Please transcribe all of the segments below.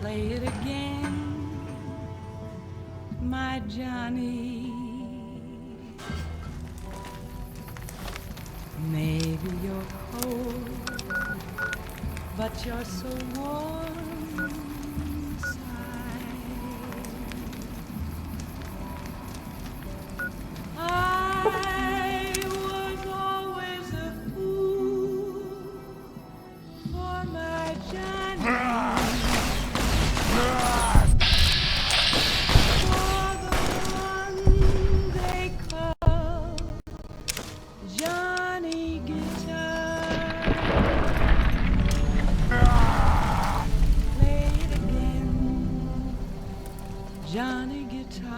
Play it again, my Johnny. Maybe you're cold, but you're so warm inside. I was always a fool for my Johnny. Johnny Guitar.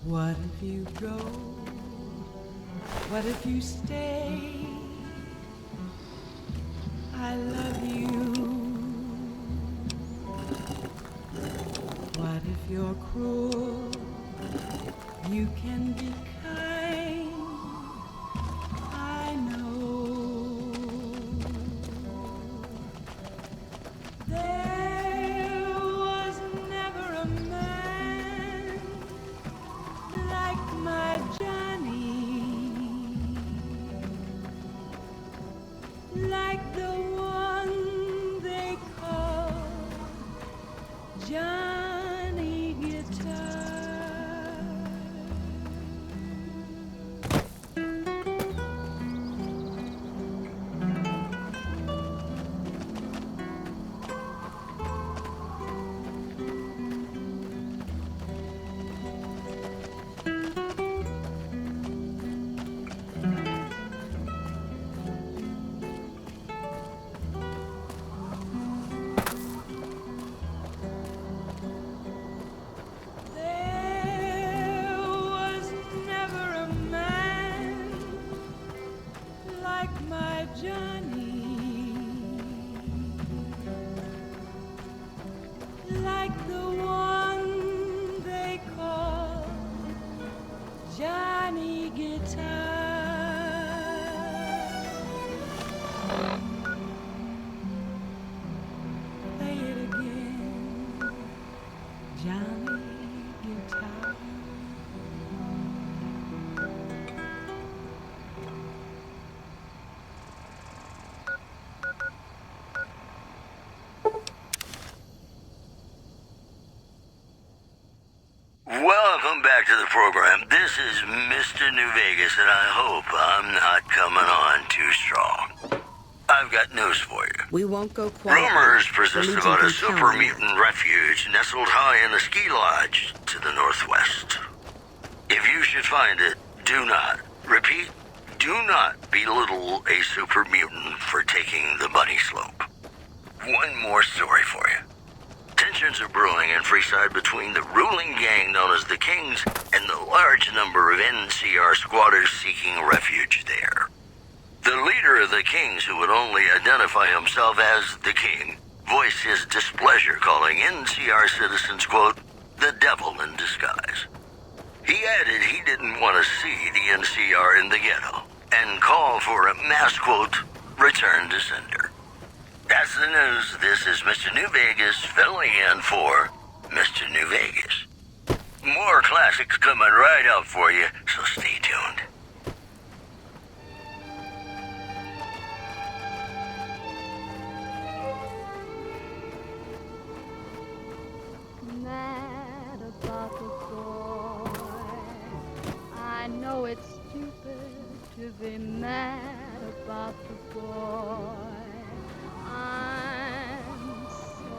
What if you go? What if you stay? I love you. What if you're cruel? You can be kind. I know. Like the one they call Johnny Guitar. Johnny, like the one they call Johnny Guitar. Play it again, Johnny Guitar. Welcome back to the program. This is Mr. New Vegas, and I hope I'm not coming on too strong. I've got news for you. We won't go quiet. Rumors persist about a super mutant refuge nestled high in a ski lodge to the northwest. If you should find it, do not, repeat, do not belittle a super mutant for taking the bunny slope. One more story for you. Tensions are brewing in Freeside between the ruling gang known as the Kings and the large number of NCR squatters seeking refuge there. The leader of the Kings, who would only identify himself as the King, voiced his displeasure, calling NCR citizens, quote, the devil in disguise. He added he didn't want to see the NCR in the ghetto and called for a mass, quote, return to sender. That's the news. This is Mr. New Vegas filling in for Mr. New Vegas. More classics coming right up for you, so stay tuned. Mad about the boy. I know it's stupid to be mad about the boy. I'm so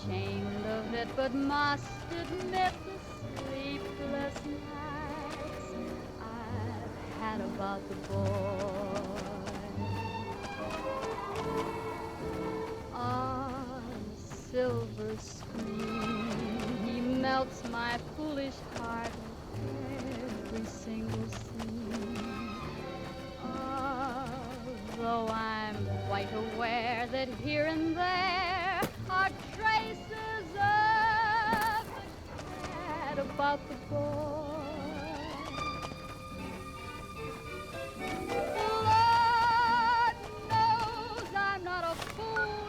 ashamed of it, but must admit the sleepless nights I've had about the boy. On a silver screen, he melts my foolish heart with every single scene. Although I'm quite aware that here and there are traces of the cat about the boy. Lord knows I'm not a fool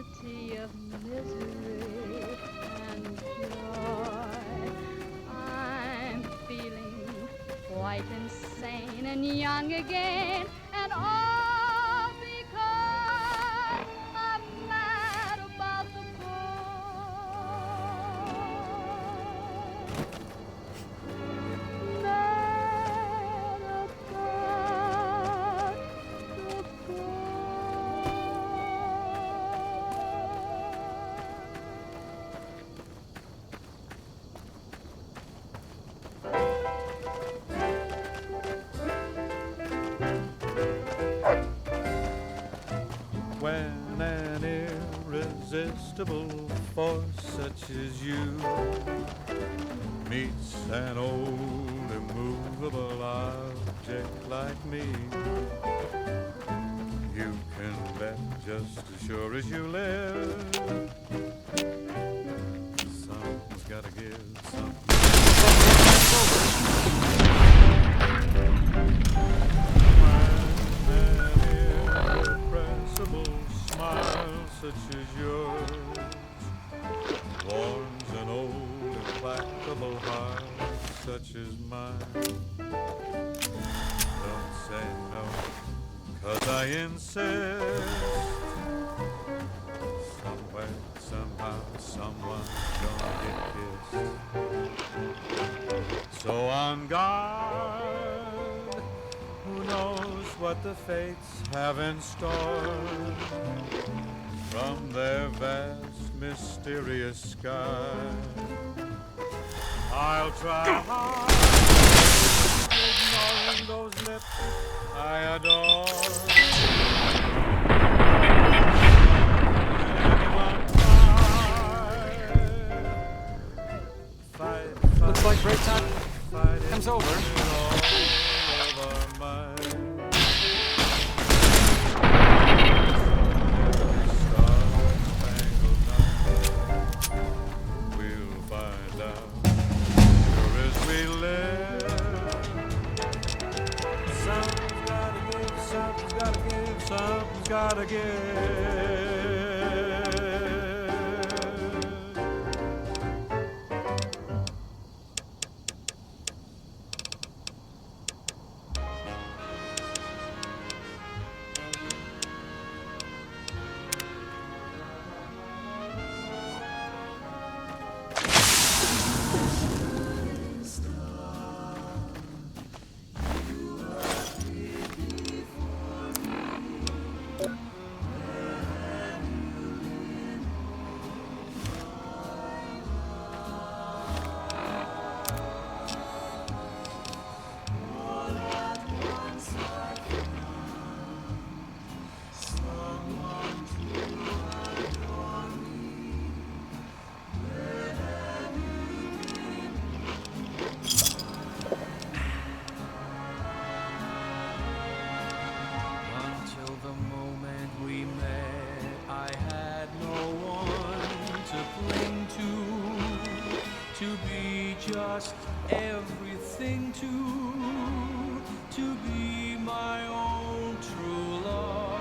immensity of misery and joy. I'm feeling quite insane and young again, and all because I'm mad about the boy. Mad about the boy. When an irresistible force such as you meets an old immovable object like me, you can bet just as sure as you live, something's gotta give, something. Smile such as yours warms an old implacable heart such as mine. Don't say no, 'cause I insist. Somewhere, somehow, someone's gonna get kissed. So on guard, who knows what the fates have in store from their vast, mysterious sky. I'll try hard, ignoring those lips I adore. Anyone fight, Looks like break time comes over. Something's gotta give. To be just everything to be my own true love.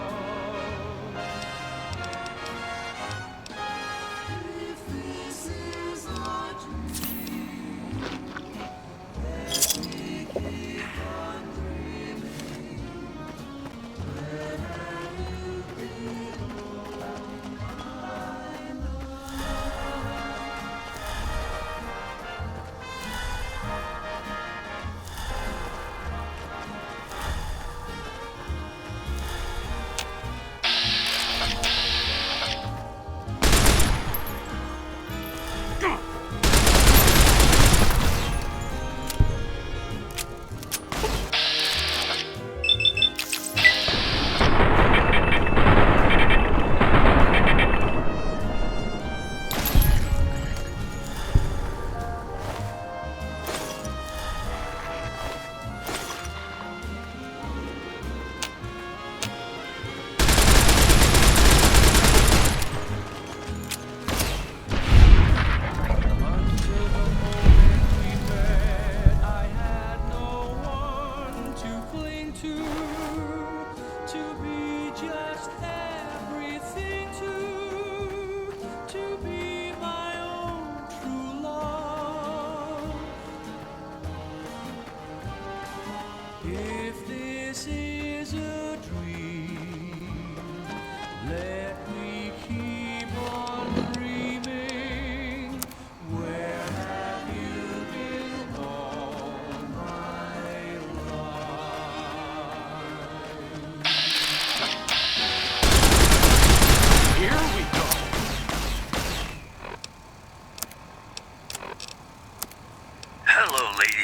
If this is our dream, let me keep on dreaming. Where you belong, I know.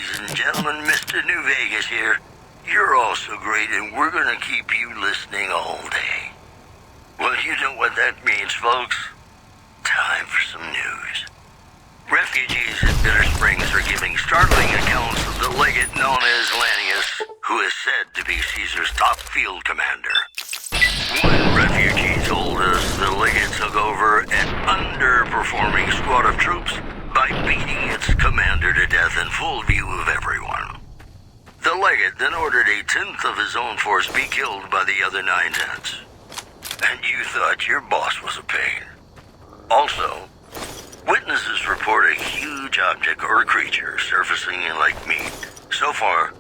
ladies and gentlemen, Mr. New Vegas here. You're all so great, and we're gonna keep you listening all day. Well, you know what that means, folks. Time for some news. Refugees at Bitter Springs are giving startling accounts of the legate known as Lanius, who is said to be Caesar's top field commander. One refugee told us the legate took over an underperforming squad of troops by beating its commander to death in full view of everyone. The legate then ordered a tenth of his own force be killed by the other 9/10. And you thought your boss was a pain. Also, witnesses report a huge object or creature surfacing in Lake Mead. So far,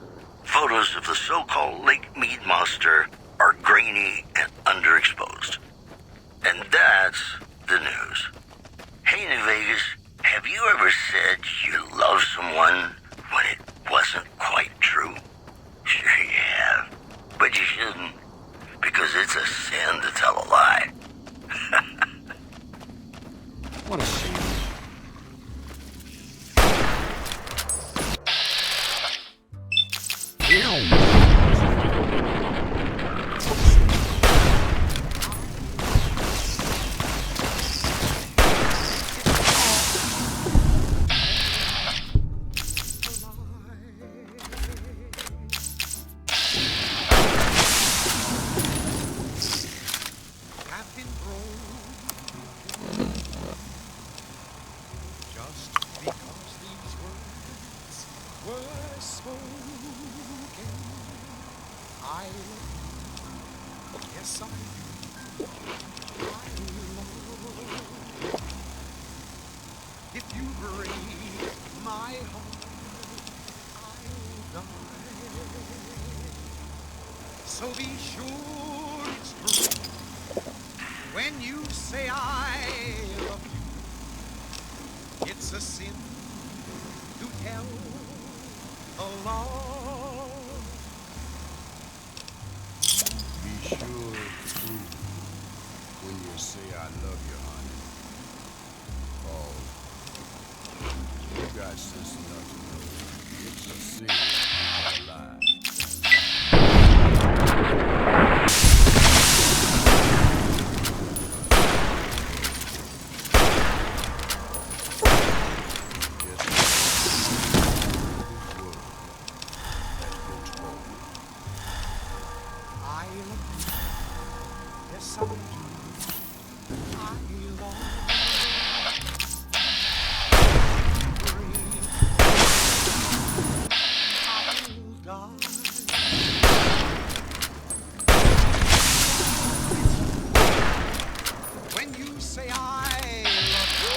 photos of the so-called Lake Mead monster are grainy and underexposed. And that's the news. Hey, New Vegas, have you ever said you love someone when it wasn't quite true? Sure you have, but you shouldn't, because it's a sin to tell a lie. What a shame. Have been broken just because these words were spoken. I love, yes I do. I love. If you break my heart, I'll die. So be sure it's true when you say I love you. It's a sin to tell a lie. Be sure it's true when you say I love you, honey. Oh, you got sense enough to know it's a sin, not a lie. I love you. Yes, I do. I love. I'll die. When you say I love you,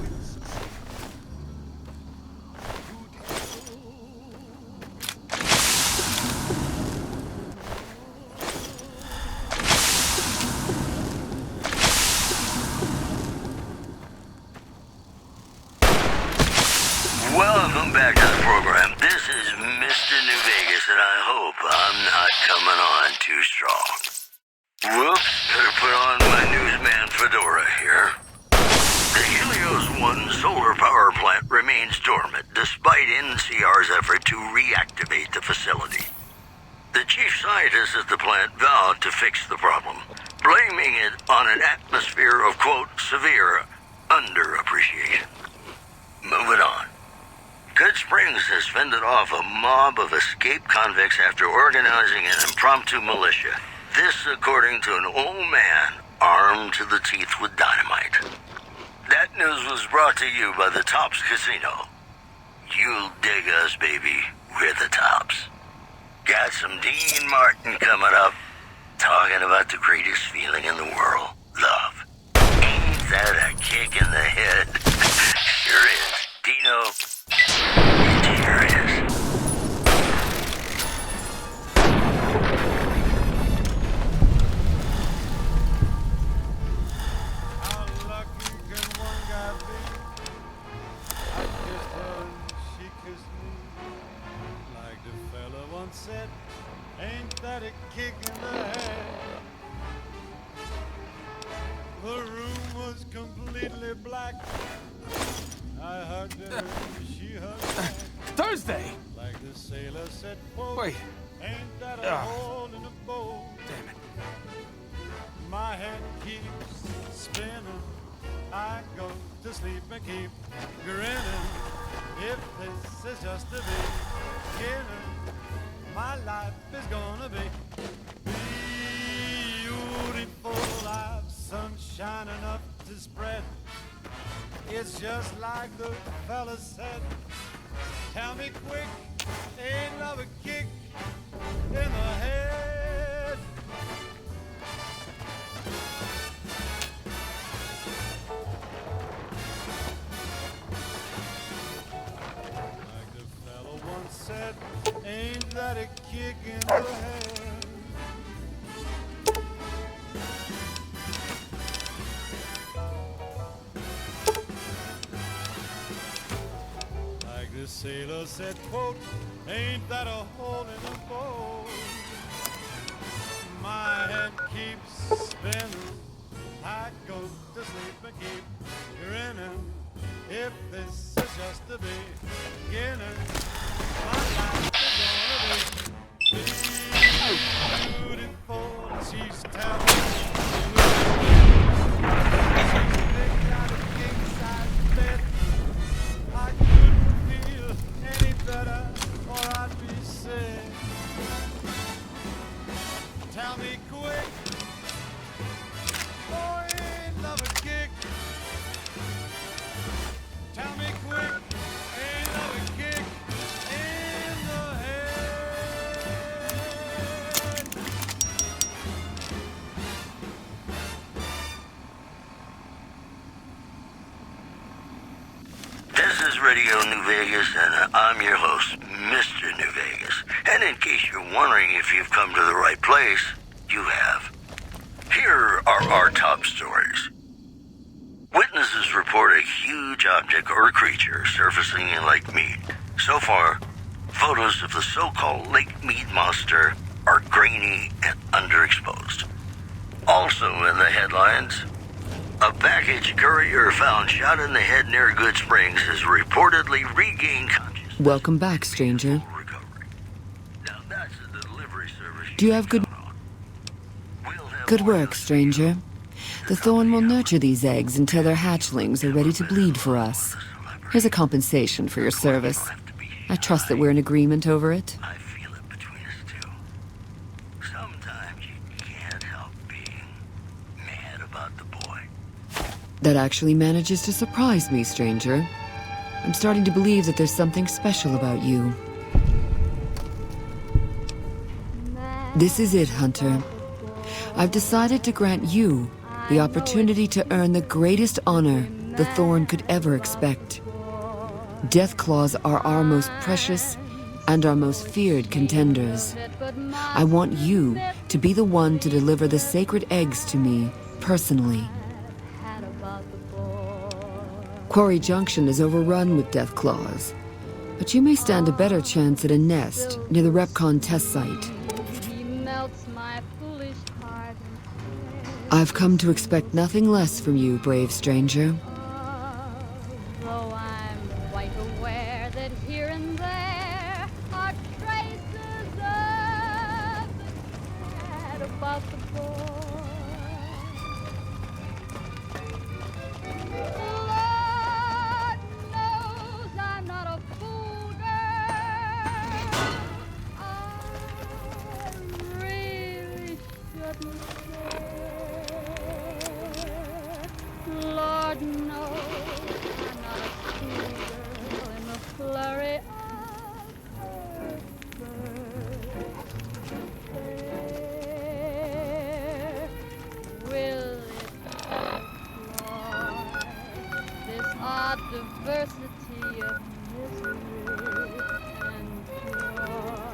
it's a sin to Welcome back to the program. This is Mr. New Vegas, and I hope I'm not coming on too strong. Whoops, better put on my newsman fedora here. The Helios 1 solar power plant remains dormant despite NCR's effort to reactivate the facility. The chief scientist at the plant vowed to fix the problem, blaming it on an atmosphere of, quote, severe underappreciation. Moving on. Good Springs has fended off a mob of escaped convicts after organizing an impromptu militia. This according to an old man armed to the teeth with dynamite. That news was brought to you by the Tops Casino. You'll dig us, baby. We're the Tops. Got some Dean Martin coming up, talking about the greatest feeling in the world, love. Ain't that a kick in the head? Sure is. Dino, it sure is. How lucky can one guy be? I kissed her and she kissed me. Like the fella once said, ain't that a kick in the head? The room was completely black. I I hugged her, she hugged back. Thursday! Like the sailor said, quote, Wait. ain't that a hole in the boat? Damn it. My head keeps spinning. I go to sleep and keep grinning. If this is just the beginning, my life is gonna be beautiful. I've sunshine enough to spread. It's just like the fella said. Tell me quick, ain't love a kick in the head? Like the fella once said, ain't that a kick in the head? Like the sailor said, quote, ain't that a hole in the boat? My head keeps spinning. I go to sleep and keep grinning. If this is just the beginning, my life is gonna be beautiful. She's telling me she's picked out a king-size bed. I couldn't feel any better, or I'd be sick. Tell me quick, oh, ain't love a kick? Tell me quick, ain't love a kick in the head? This is Radio New Vegas, and I'm your host, Mr. New Vegas. And in case you're wondering if you've come to the right place, you have. Here are our top stories. Witnesses report a huge object or creature surfacing in Lake Mead. So far, photos of the so-called Lake Mead monster are grainy and underexposed. Also in the headlines, a package courier found shot in the head near Good Springs has reportedly regained consciousness. Welcome back, stranger. Recovery. Now that's a delivery service. Do you have good... Good work, stranger. The thorn will nurture these eggs until their hatchlings are ready to bleed for us. Here's a compensation for your service. I trust that we're in agreement over it. I feel it between us two. Sometimes you can't help being mad about the boy. That actually manages to surprise me, stranger. I'm starting to believe that there's something special about you. This is it, Hunter. I've decided to grant you the opportunity to earn the greatest honor the Thorn could ever expect. Death Claws are our most precious and our most feared contenders. I want you to be the one to deliver the sacred eggs to me, personally. Quarry Junction is overrun with Death Claws, but you may stand a better chance at a nest near the Repcon test site. I've come to expect nothing less from you, brave stranger. Though I'm quite aware that here and there are traces of the cat about the boy. Lord knows I'm not a fool, girl. I really shouldn't care. Lord knows I'm not a schoolgirl in the flurry of despair. Will it destroy this odd diversity of misery and joy?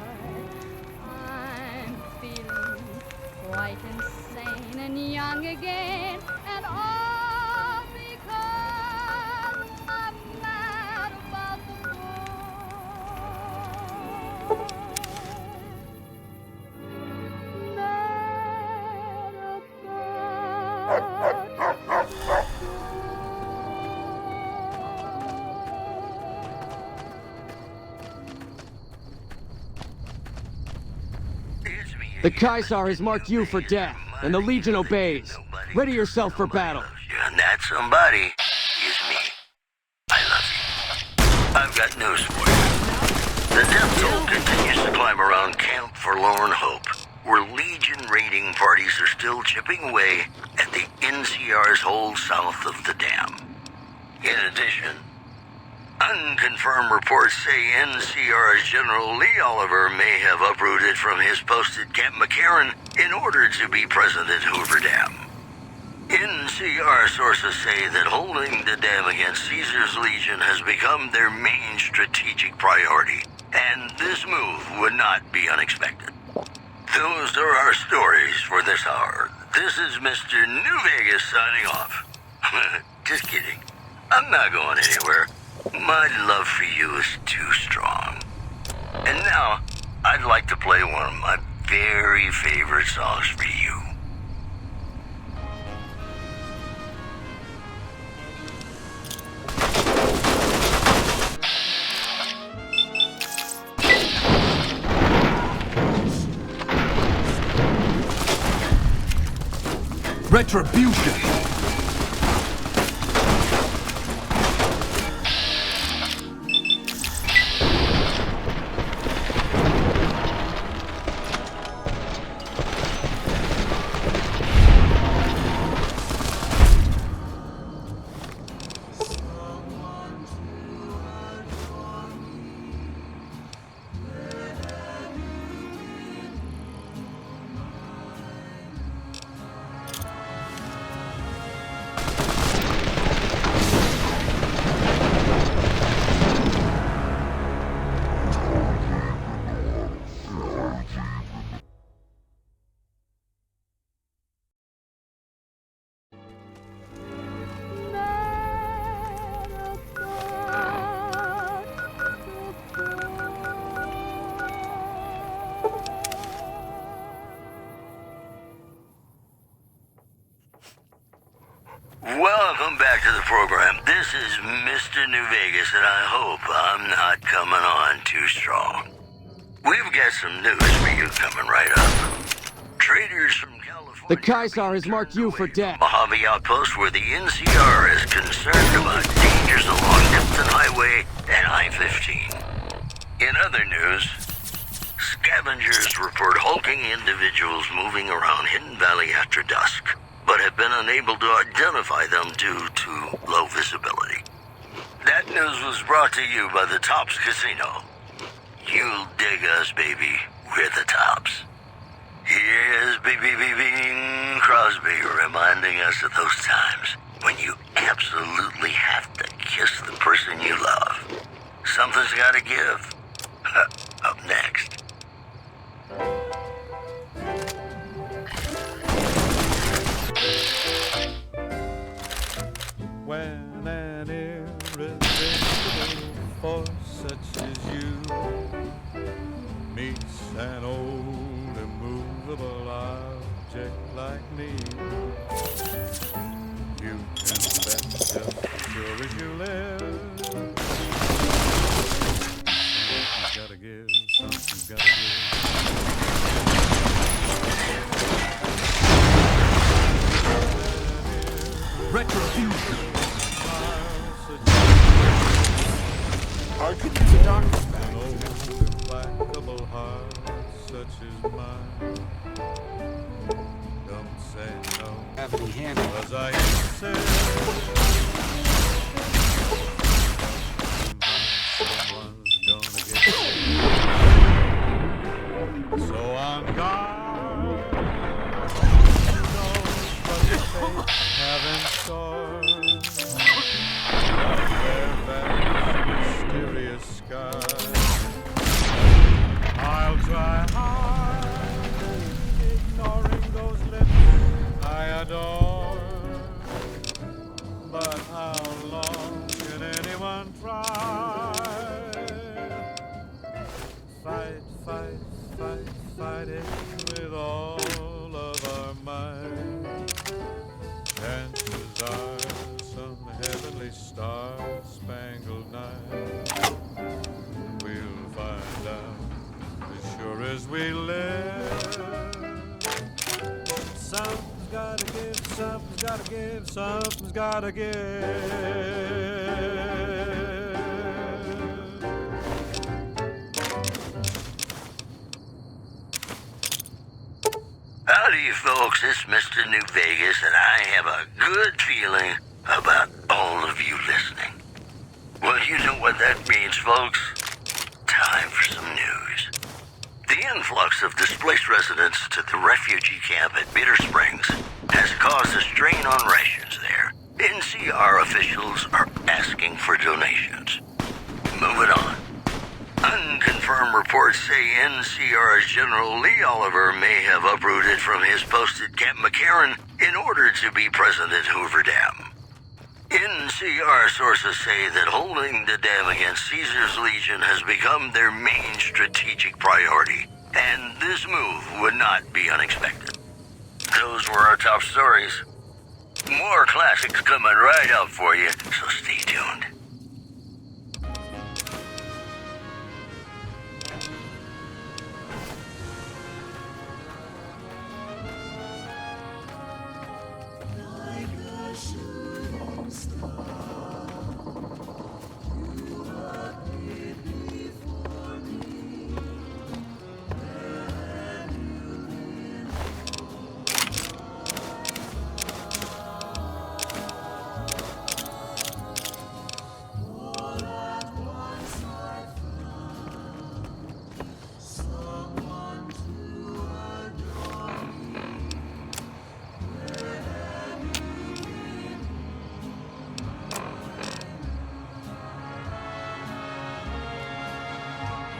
I'm feeling quite insane and young again, and all because I'm mad about the boy. Mad about the boy. The Caesar has marked you for death, and the Legion obeys. Ready yourself for battle. And that somebody is me. I love you. I've got news for you. The death toll continues to climb around Camp Forlorn Hope, where Legion raiding parties are still chipping away at the NCR's hold south of the dam. In addition, unconfirmed reports say NCR's General Lee Oliver may have uprooted from his post at Camp McCarran in order to be present at Hoover Dam. NCR sources say that holding the dam against Caesar's Legion has become their main strategic priority, and this move would not be unexpected. Those are our stories for this hour. This is Mr. New Vegas signing off. Just kidding. I'm not going anywhere. My love for you is too strong. And now, I'd like to play one of my very favorite songs for you. Retribution! Welcome back to the program. This is Mr. New Vegas, and I hope I'm not coming on too strong. We've got some news for you coming right up. Traders from California... The Caesar has marked you for death. Mojave Outpost, where the NCR is concerned about dangers along Nipton Highway and I-15. In other news, scavengers report hulking individuals moving around Hidden Valley after dusk, but have been unable to identify them due to low visibility. That news was brought to you by the Tops Casino. You'll dig us, baby. We're the Tops. Here's Bing Crosby reminding us of those times when you absolutely have to kiss the person you love. Something's gotta give. Up next. When an irresistible force such as you meets an old immovable object like me, you can bet just as sure as you live. Something's gotta give, something's gotta give. Retribution! I could use a doctor's bag. An old implacable heart such as mine. Don't say no, Have any hand? 'cause I insist. Someone's gonna get you. So on guard. Who knows what the fates have in store? Their vast, mysterious sky. I'll try hard, ignoring those lips I adore. But how long can anyone try? Fight, fight, fight, fight it with all of our might. Chances are some heavenly star-spangled night we'll find out as sure as we live. Something's gotta give, something's gotta give. Howdy, folks. It's Mr. New Vegas, and I have a good feeling about all of you listening. Well, you know what that means, folks. Time for some news. The influx of displaced residents to the refugee camp at Bitter Springs has caused a strain on rations there. NCR officials are asking for donations. Moving on. Unconfirmed reports say NCR's General Lee Oliver may have uprooted from his post at Camp McCarran in order to be present at Hoover Dam. NCR sources say that holding the dam against Caesar's Legion has become their main strategic priority, and this move would not be unexpected. Those were our top stories. More classics coming right up for you, so stay tuned.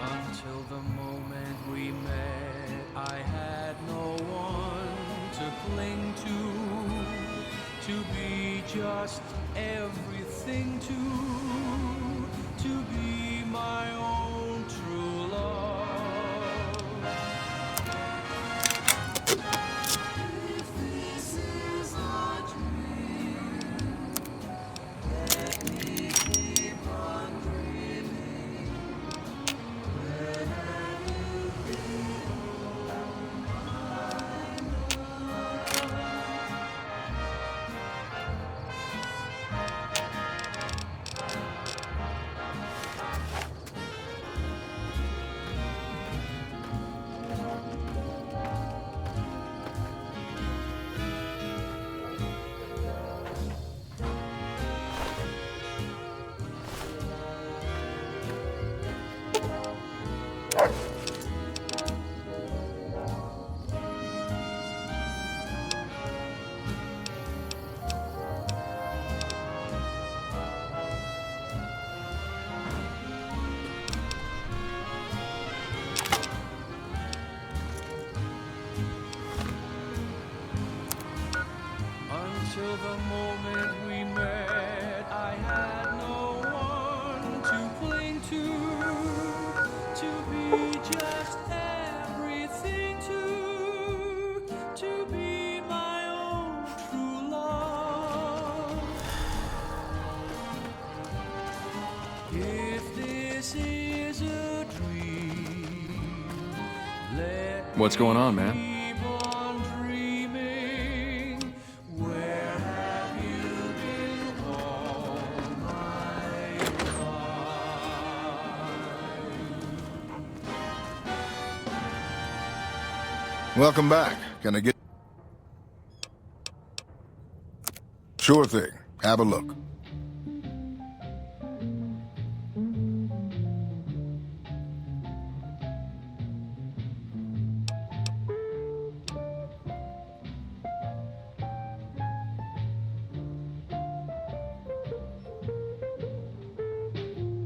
Until the moment we met, I had no one to cling to be just everything to be my own true love. If this is a dream, let me keep on dreaming. Until the moment we met, I had no one to cling to be just everything to be my own true love. If this is a dream, let What's going on, man? keep on dreaming. Where have you been all my life? Welcome back. Can I get... Sure thing. Have a look.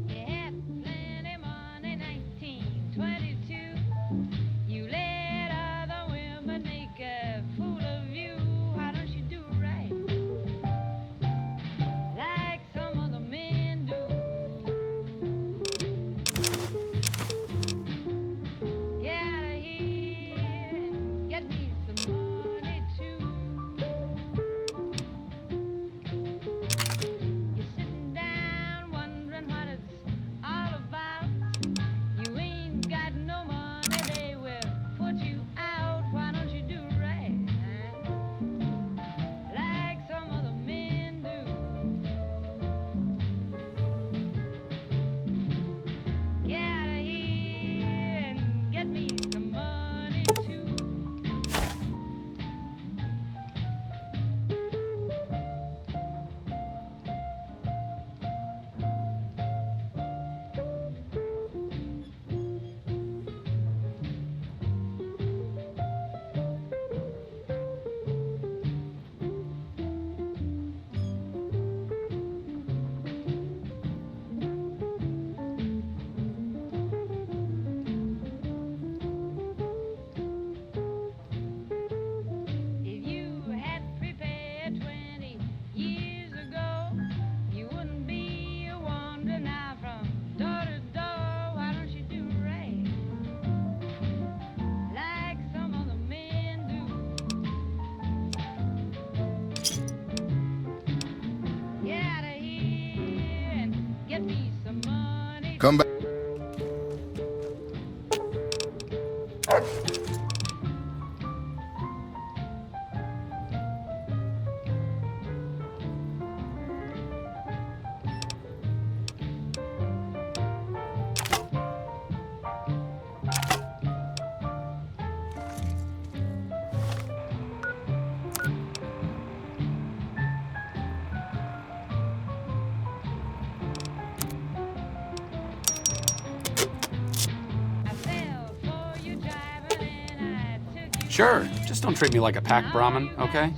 You had plenty money, 1922. You let other women make a fool of you. Why don't you do right? Come back. Sure, just don't treat me like a pack Brahmin, okay?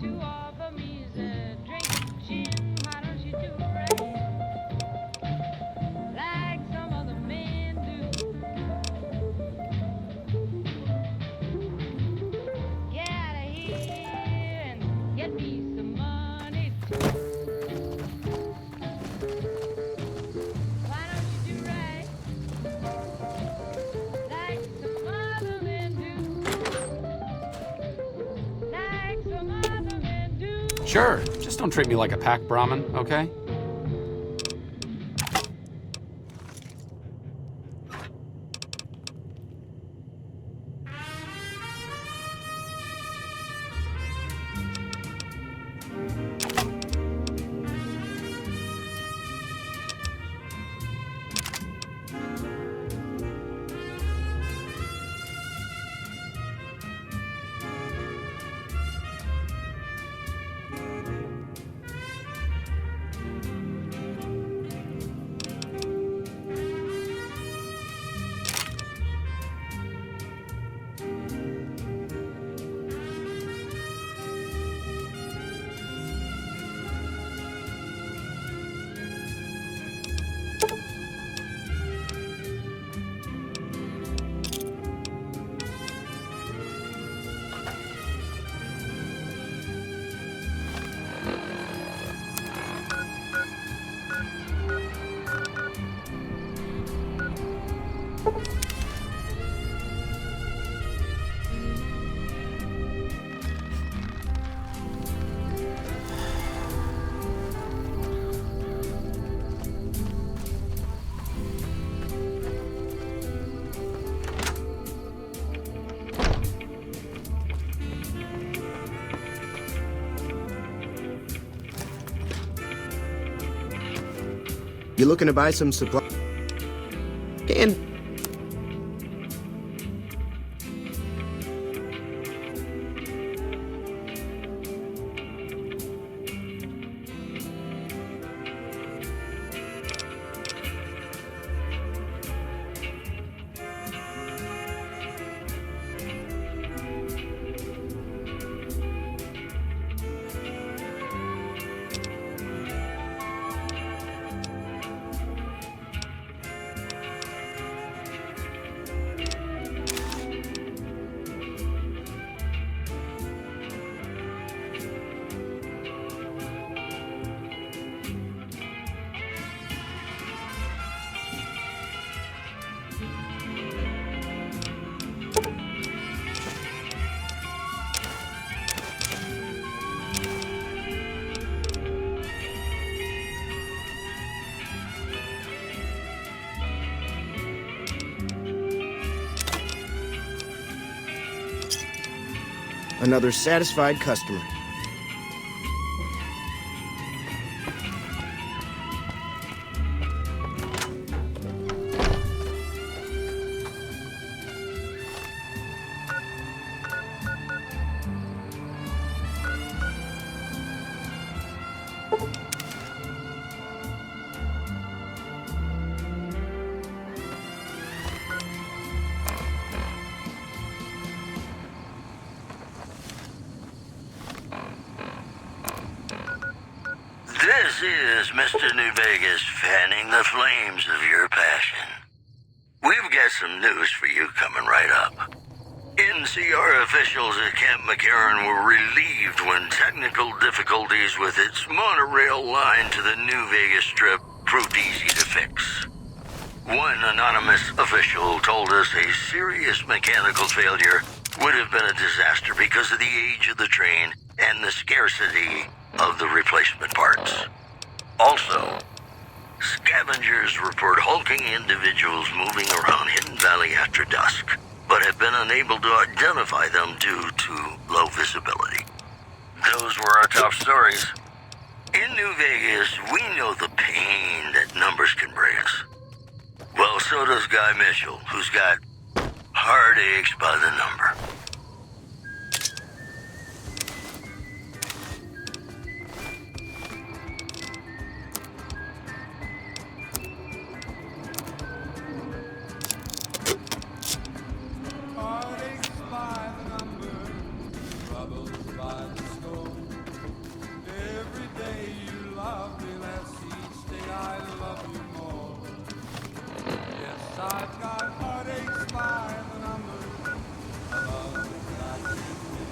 Sure, just don't treat me like a pack Brahmin, okay? You looking to buy some supply? And another satisfied customer. This is Mr. New Vegas fanning the flames of your passion. We've got some news for you coming right up. NCR officials at Camp McCarran were relieved when technical difficulties with its monorail line to the New Vegas Strip proved easy to fix. One anonymous official told us a serious mechanical failure would have been a disaster because of the age of the train and the scarcity of the replacement parts. Also, Scavengers report hulking individuals moving around Hidden Valley after dusk, but have been unable to identify them due to low visibility. Those were our top stories. In New Vegas, we know the pain that numbers can bring us. Well, so does Guy Mitchell, who's got heartaches by the number. Heartaches by the number, troubles by the score. Every day you love me less, each day I love you more. Yes, I've got heartaches by the number, a love that I can't win.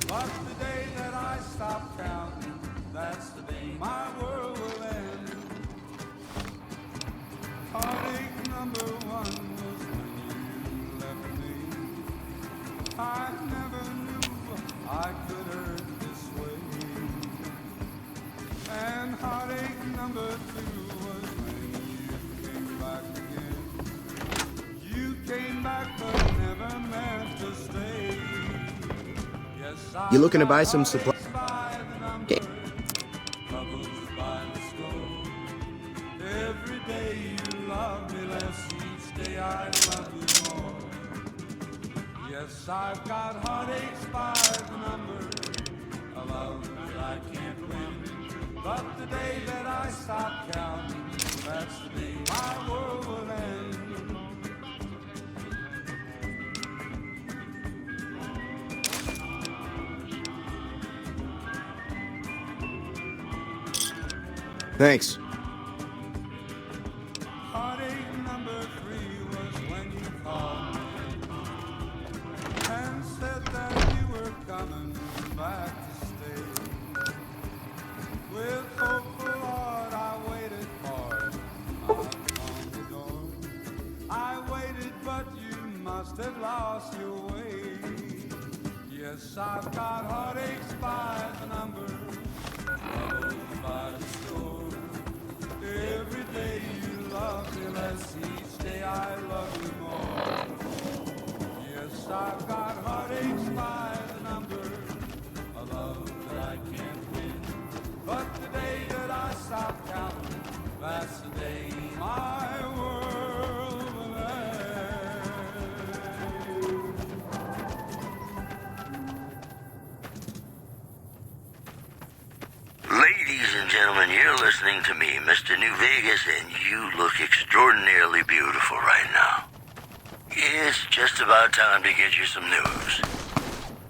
But the day that I stop counting, that's the day my world will end. Heartache number one was when you left me. I never knew I could hurt this way. And heartache number two was when you came back again. You came back but never meant to stay. Yes, I You looking to buy some supplies? Every day you love me less, each day I love you more. Yes, I've got heartaches by the number, a love that I can't win. But the day that I stop counting, that's the day my world will end. Thanks. Heartache number three was when you called me and said that you were coming back to stay. With hopeful heart I waited hard, knocked on the door. I waited but you must have lost your way. Yes, I've got heartaches by the number, troubles by the score. Every day you love me less, each day I love you more. Yes, I've got heartaches by the number, a love that I can't win. But the day that I stop counting, that's the day my world will end. Ladies and gentlemen, you're listening to me, Mr. New Vegas, and you look extraordinarily beautiful right now. It's just about time to get you some news.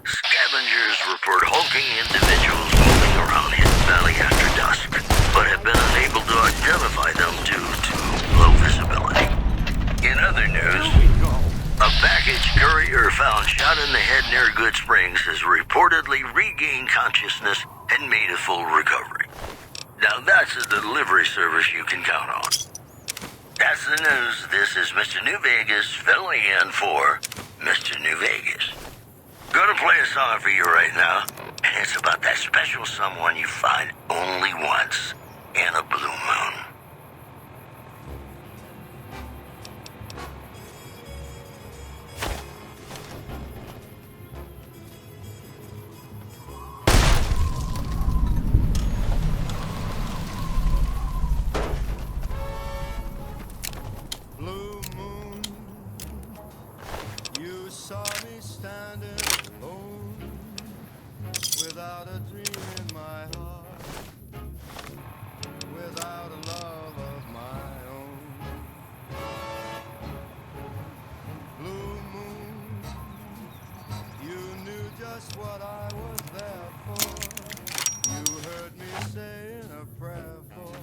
Scavengers report hulking individuals moving around Hidden Valley after dusk, but have been unable to identify them due to low visibility. In other news, a package courier found shot in the head near Good Springs has reportedly regained consciousness and made a full recovery. Now that's a delivery service you can count on. That's the news. This is Mr. New Vegas filling in for Mr. New Vegas. Gonna play a song for you right now, and it's about that special someone you find only once in a blue moon. Blue moon, you saw me standing alone, without a dream in my heart, without a love of my own. Blue moon, you knew just what I was there for. You heard me saying a prayer for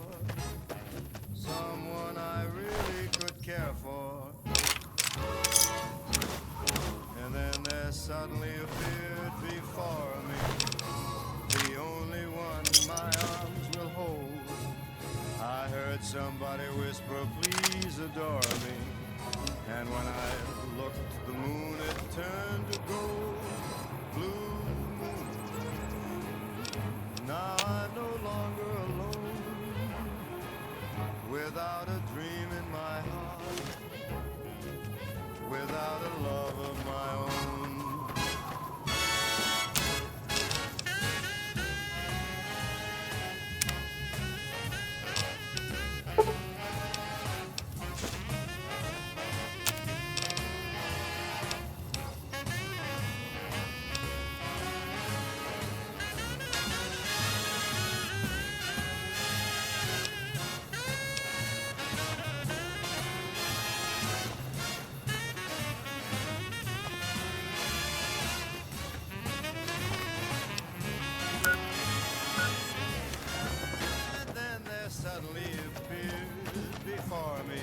someone I really could care for. And then there suddenly appeared before me the only one my arms will hold. I heard somebody whisper, please adore me. And when I looked, the moon, it turned to gold. Blue moon, now I'm no longer alone, without a dream in my heart, without a love of my own. Suddenly appears before me,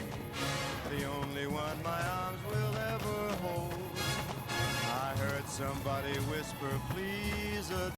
the only one my arms will ever hold. I heard somebody whisper, please